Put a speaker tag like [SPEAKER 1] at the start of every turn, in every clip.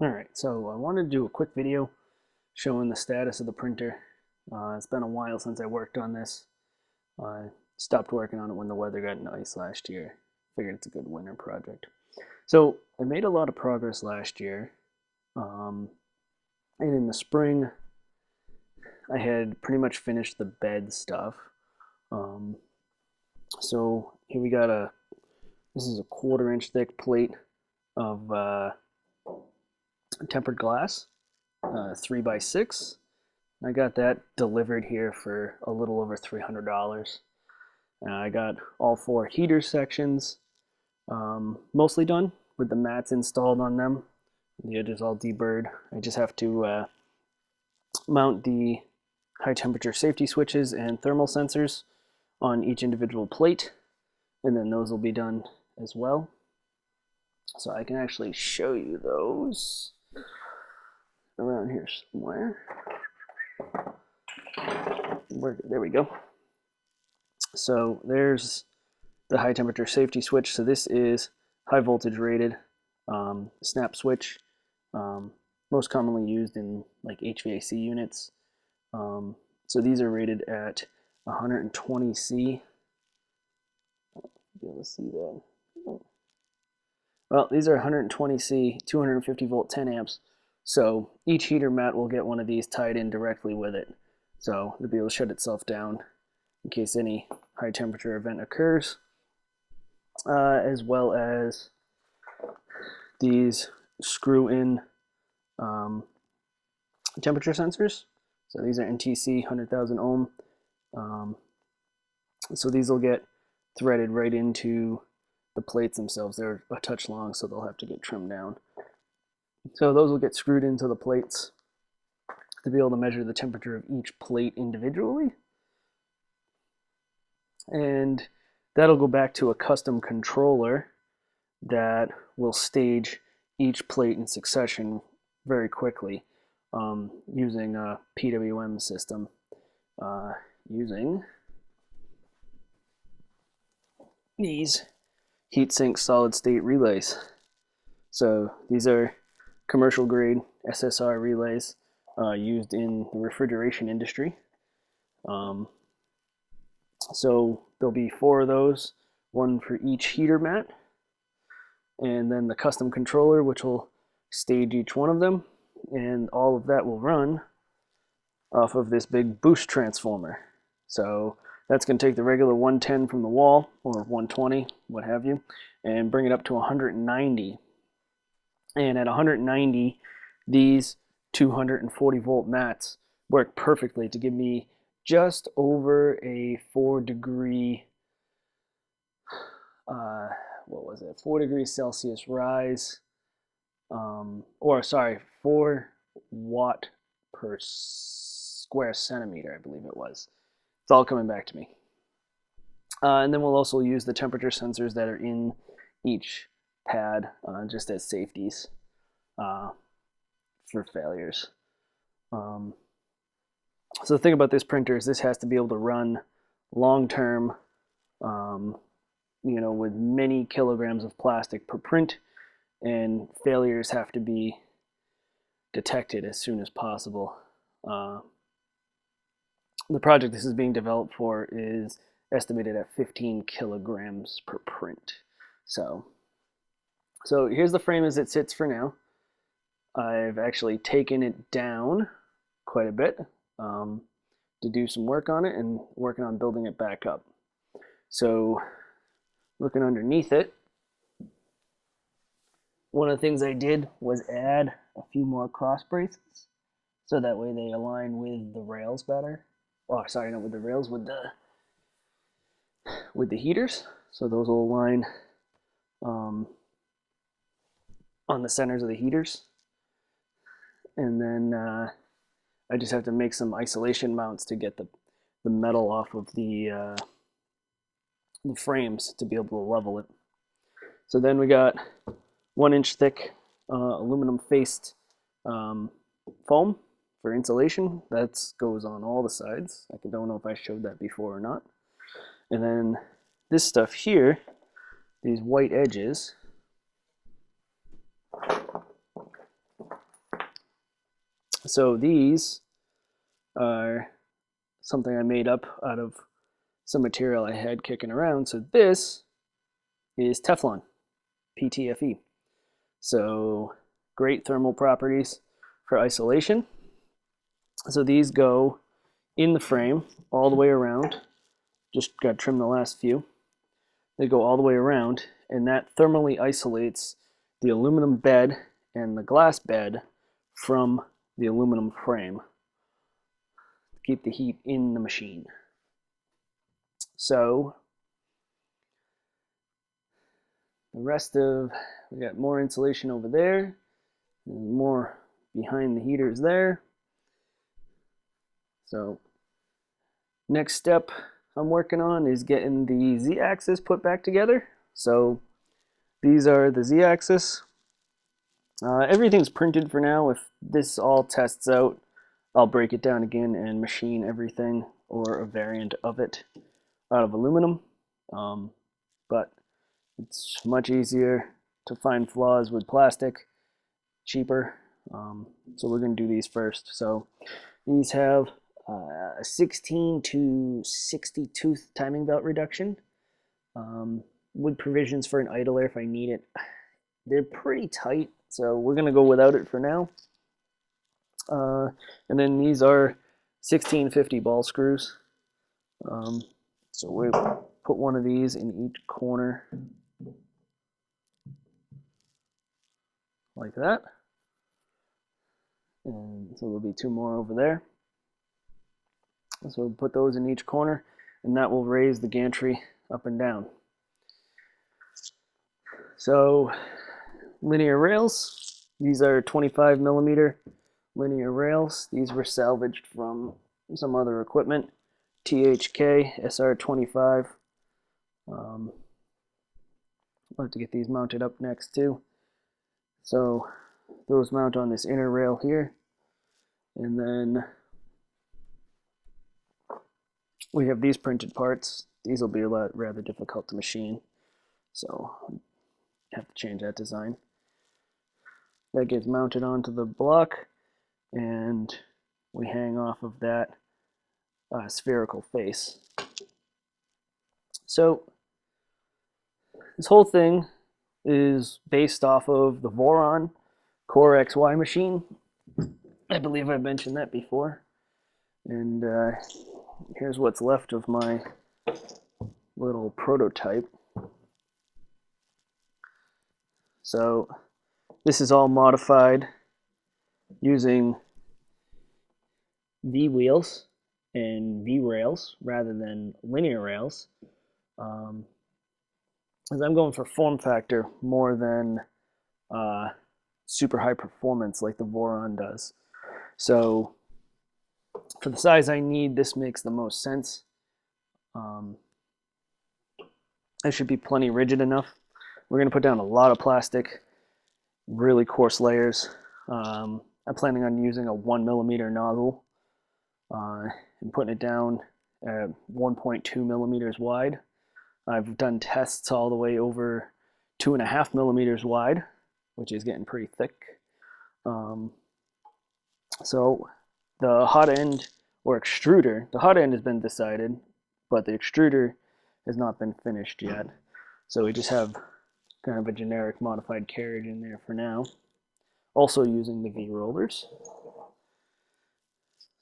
[SPEAKER 1] Alright, so I wanted to do a quick video showing the status of the printer. It's been a while since I worked on this. I stopped working on it when the weather got nice last year. Figured it's a good winter project. So I made a lot of progress last year. And in the spring, I had pretty much finished the bed stuff. So here we got this is a 1/4 inch thick plate of tempered glass, 3x6. I got that delivered here for a little over $300. I got all 4 heater sections mostly done with the mats installed on them. The edges all deburred. I just have to mount the high temperature safety switches and thermal sensors on each individual plate, and then those will be done as well. So I can actually show you those around here somewhere. There we go. So there's the high temperature safety switch. So this is high voltage rated snap switch, most commonly used in like HVAC units. So these are rated at 120C. Be able to see that. Well, these are 120C, 250 volt, 10 amps. So each heater mat will get one of these tied in directly with it. So it'll be able to shut itself down in case any high temperature event occurs, as well as these screw-in temperature sensors. So these are NTC 100,000 ohm. So these will get threaded right into the plates themselves. They're a touch long, so they'll have to get trimmed down. So those will get screwed into the plates to be able to measure the temperature of each plate individually. And that'll go back to a custom controller that will stage each plate in succession very quickly using a PWM system, using these heatsink solid state relays. So these are commercial grade SSR relays used in the refrigeration industry. So there'll be 4 of those, one for each heater mat, and then the custom controller, which will stage each one of them, and all of that will run off of this big boost transformer. So that's going to take the regular 110 from the wall, or 120, what have you, and bring it up to 190. And at 190, these 240 volt mats work perfectly to give me just over a 4-degree, 4 degrees Celsius rise, 4 watt per square centimeter, I believe it was. It's all coming back to me. And then we'll also use the temperature sensors that are in each pad just as safeties for failures. So the thing about this printer is this has to be able to run long-term, with many kilograms of plastic per print, and failures have to be detected as soon as possible. The project this is being developed for is estimated at 15 kilograms per print. So here's the frame as it sits for now. I've actually taken it down quite a bit to do some work on it and working on building it back up. So looking underneath it, one of the things I did was add a few more cross braces so that way they align with the rails better. Oh, sorry, not with the rails, with the heaters. So those will align on the centers of the heaters. And then I just have to make some isolation mounts to get the metal off of the frames to be able to level it. So then we got 1-inch thick aluminum faced foam for insulation. That goes on all the sides. I don't know if I showed that before or not. And then this stuff here, these white edges, So these are something I made up out of some material I had kicking around. So this is Teflon, PTFE. So great thermal properties for isolation. So these go in the frame all the way around. Just got to trim the last few. They go all the way around, and that thermally isolates the aluminum bed and the glass bed from the aluminum frame to keep the heat in the machine. So the rest of, we got more insulation over there, and more behind the heaters there. So next step I'm working on is getting the Z-axis put back together. So these are the Z-axis. Everything's printed for now. If this all tests out, I'll break it down again and machine everything or a variant of it out of aluminum. But it's much easier to find flaws with plastic, cheaper. So we're going to do these first. So these have a 16 to 60 tooth timing belt reduction with provisions for an idler if I need it. They're pretty tight, so we're going to go without it for now. And then these are 1650 ball screws. So we'll put one of these in each corner like that. And so there'll be two more over there. So we'll put those in each corner, and that will raise the gantry up and down. So linear rails, these are 25 millimeter linear rails. These were salvaged from some other equipment, THK SR25. I'll have to get these mounted up next too. So those mount on this inner rail here, and then we have these printed parts. These will be rather difficult to machine, so I have to change that design. That gets mounted onto the block, and we hang off of that spherical face. So this whole thing is based off of the Voron Core XY machine. I believe I've mentioned that before. And here's what's left of my little prototype. So this is all modified using V wheels and V rails rather than linear rails. As I'm going for form factor more than super high performance like the Voron does. So for the size I need, this makes the most sense. It should be plenty rigid enough. We're going to put down a lot of plastic, really coarse layers. I'm planning on using a 1 millimeter nozzle and putting it down at 1.2 millimeters wide. I've done tests all the way over 2.5 millimeters wide, which is getting pretty thick. So the hot end or extruder, the hot end has been decided, but the extruder has not been finished yet. So we just have kind of a generic modified carriage in there for now. Also using the V rollers.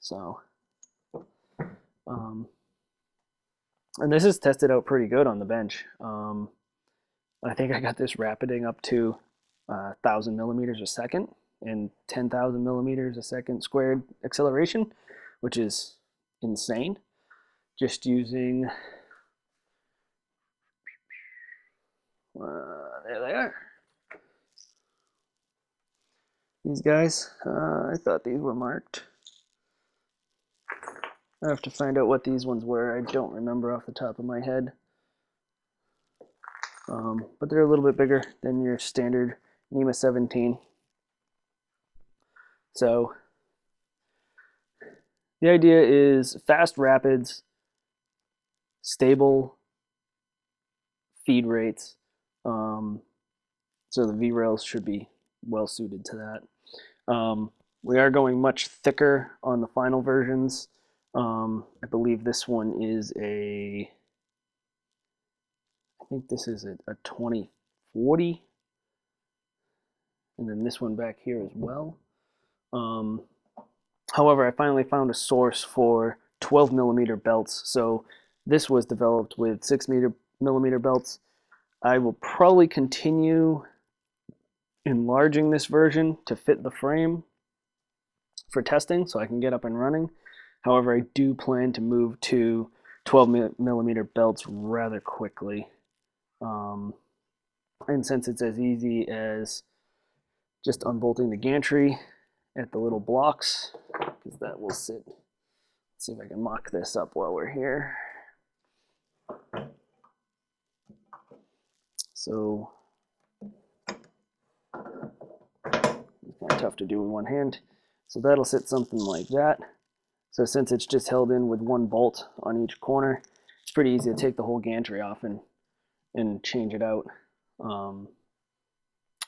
[SPEAKER 1] So, and this is tested out pretty good on the bench. I think I got this rapiding up to 1,000 millimeters a second and 10,000 millimeters a second squared acceleration, which is insane. Just using, there they are. These guys, I thought these were marked. I have to find out what these ones were. I don't remember off the top of my head. But they're a little bit bigger than your standard NEMA 17. So the idea is fast rapids, stable feed rates. So the V-rails should be well suited to that. We are going much thicker on the final versions. I believe this one is I think this is a 2040, and then this one back here as well. However, I finally found a source for 12 millimeter belts. So this was developed with 6 millimeter belts. I will probably continue enlarging this version to fit the frame for testing so I can get up and running. However, I do plan to move to 12 millimeter belts rather quickly. And since it's as easy as just unbolting the gantry at the little blocks, because that will sit. Let's see if I can mock this up while we're here. So it's kind of tough to do with one hand. So that'll sit something like that. So since it's just held in with one bolt on each corner, it's pretty easy to take the whole gantry off and change it out down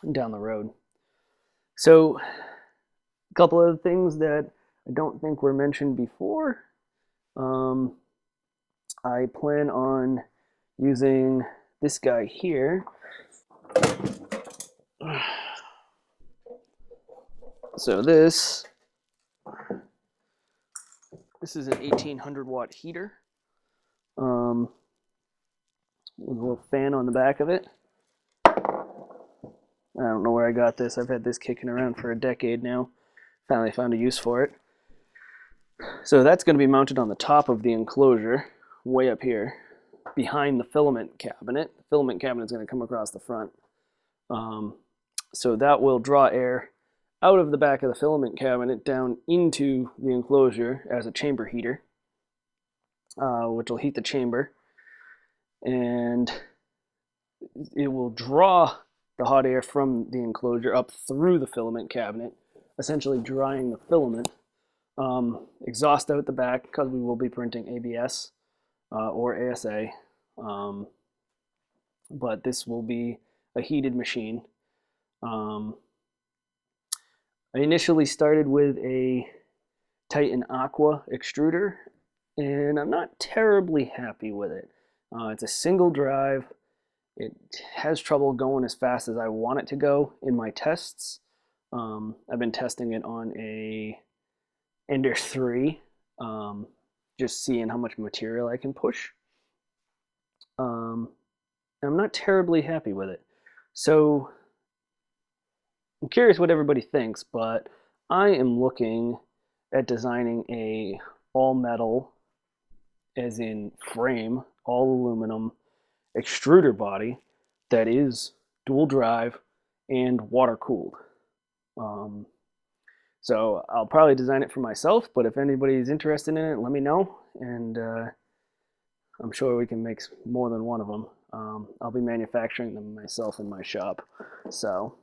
[SPEAKER 1] the road. So a couple of things that I don't think were mentioned before. I plan on using this guy here. So this is an 1800 watt heater with a little fan on the back of it. I don't know where I got this. I've had this kicking around for a decade now. Finally found a use for it. So that's going to be mounted on the top of the enclosure, way up here, behind the filament cabinet. The filament cabinet is going to come across the front. So that will draw air out of the back of the filament cabinet down into the enclosure as a chamber heater, which will heat the chamber. And it will draw the hot air from the enclosure up through the filament cabinet, essentially drying the filament. Exhaust out the back because we will be printing ABS or ASA, but this will be a heated machine. I initially started with a Titan Aqua extruder, and I'm not terribly happy with it. It's a single drive. It has trouble going as fast as I want it to go in my tests. I've been testing it on a Ender 3, just seeing how much material I can push. I'm not terribly happy with it. So I'm curious what everybody thinks, but I am looking at designing a all metal, as in frame, all aluminum extruder body that is dual drive and water cooled. So I'll probably design it for myself, but if anybody's interested in it, let me know, and I'm sure we can make more than one of them. I'll be manufacturing them myself in my shop. So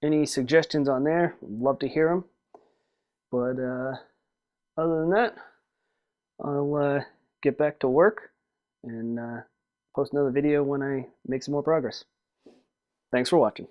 [SPEAKER 1] any suggestions on there? Love to hear them. But other than that, I'll get back to work and post another video when I make some more progress. Thanks for watching.